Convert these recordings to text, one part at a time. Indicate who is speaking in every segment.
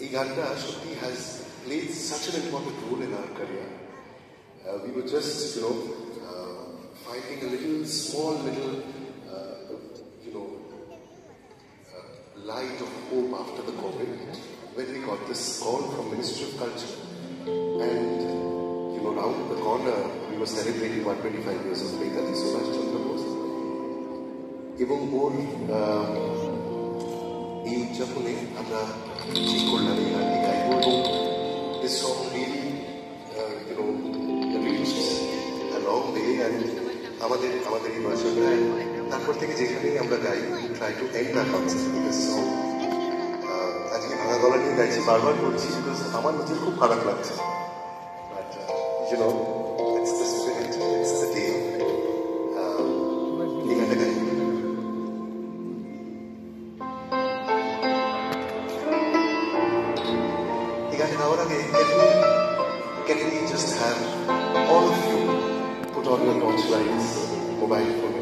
Speaker 1: এই গানটা সত্যি has played such an important role in our career. We were just, finding a small little, light of hope after the COVID when we got this call from Ministry of Culture. And, round the corner, we were celebrating 125 years of Netaji Subhash Chandra Bose. এবং ওর এই উদযাপনে আমরা ঠিক করলাম এই গানটি গাইব এবং this song really, reached a long way and আমাদের এই ভাষণটা তারপর থেকে যেখানেই আমরা গাই try to end our concert with this song. আজকে ভাঙা গলা নিয়ে গাইছি, বারবার বলছি because আমার নিজের খুব খারাপ লাগছে, but it's the spirit, it's the day. এই গানটা গাই। Can we just have all of you put on your torchlights, mobile phone?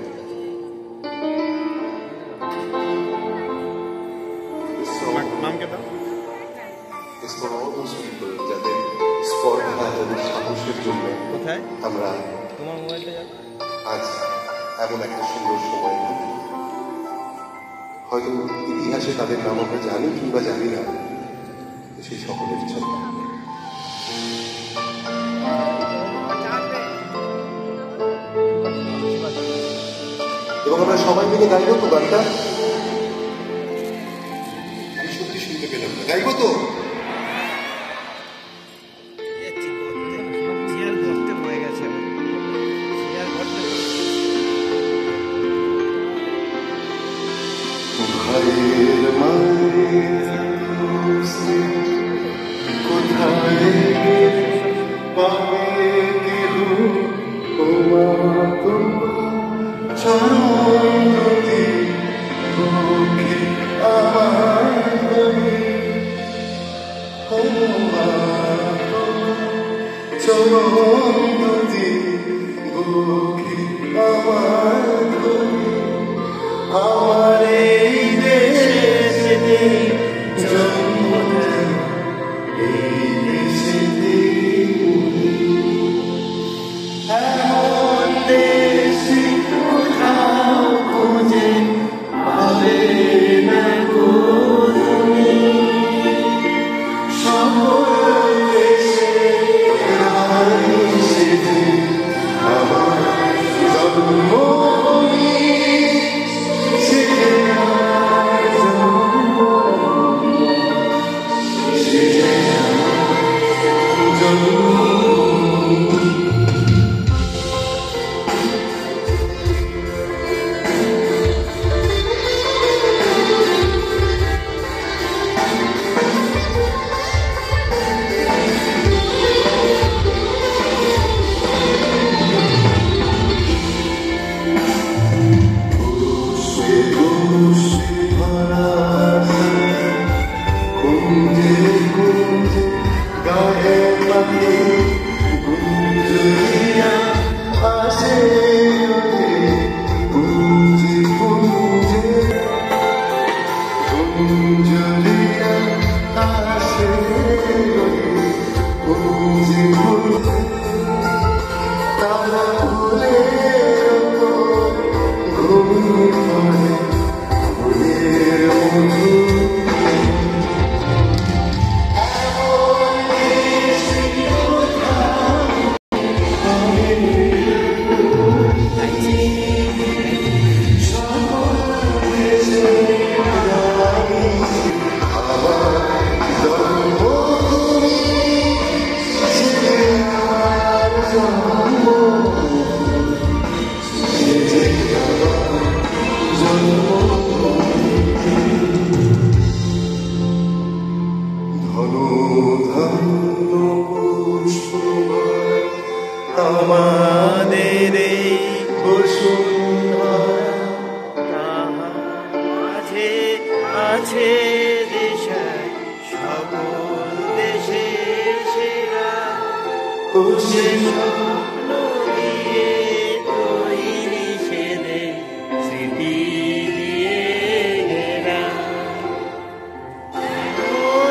Speaker 1: This song is for all those people যাদের স্পর্ধা যাদের সাহসের জন্য আমরা আজ এমন একটা সুন্দর সময় হয়তো ইতিহাসে তাদের নাম আমরা জানি কিংবা জানি না, সেই সকলের জন্য। এবং আমরা সবাই মিলে গাইবো তো গানটা? আমি সত্যি শুনতে পেলাম না, গাইবো তো?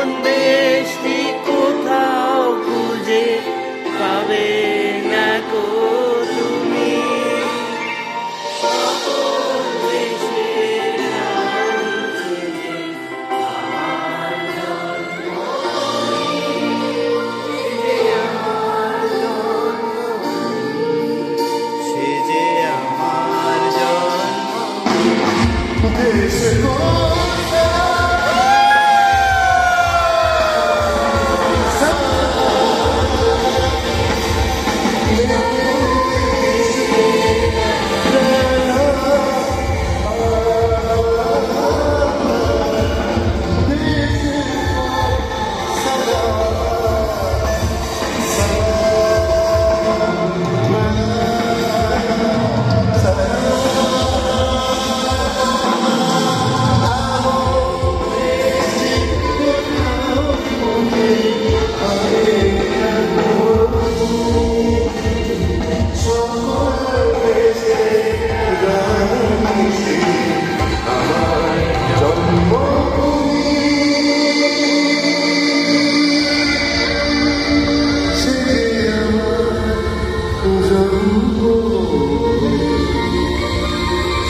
Speaker 2: One day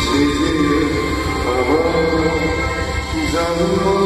Speaker 1: সে যে আমার জন্ম